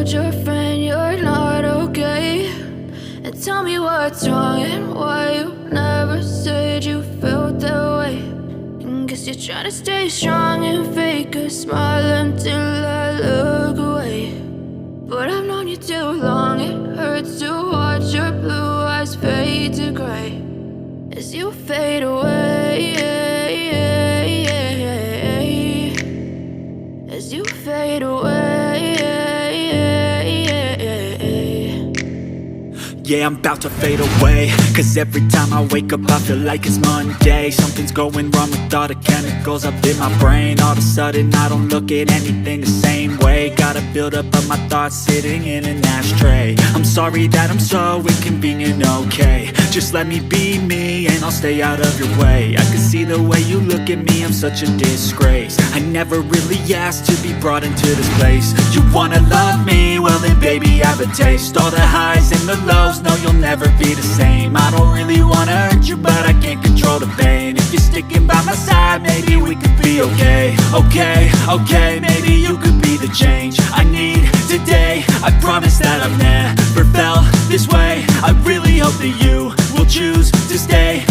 told your friend you're not okay? And tell me what's wrong and why you never said you felt that way. And guess you're trying to stay strong and fake a smile until I look away. But I've known you too long, it hurts to watch your blue eyes fade to gray as you fade away, as you fade away. Yeah, I'm about to fade away, cause every time I wake up I feel like it's Monday. Something's going wrong with all the chemicals up in my brain. All of a sudden I don't look at anything the same way. Got a buildup of my thoughts sitting in an ashtray. I'm sorry that I'm so inconvenient, okay? Just let me be me and I'll stay out of your way. I can see the way you look at me, I'm such a disgrace. I never really asked to be brought into this place. You wanna love me? Well then baby have a taste. All the highs and the lows, no you'll never be the same. I don't really wanna hurt you but I can't control the pain. If you're sticking by my side maybe we could be okay. Okay, maybe you could be the change I need today. I promise that I've never felt this way. I really hope that you will choose to stay.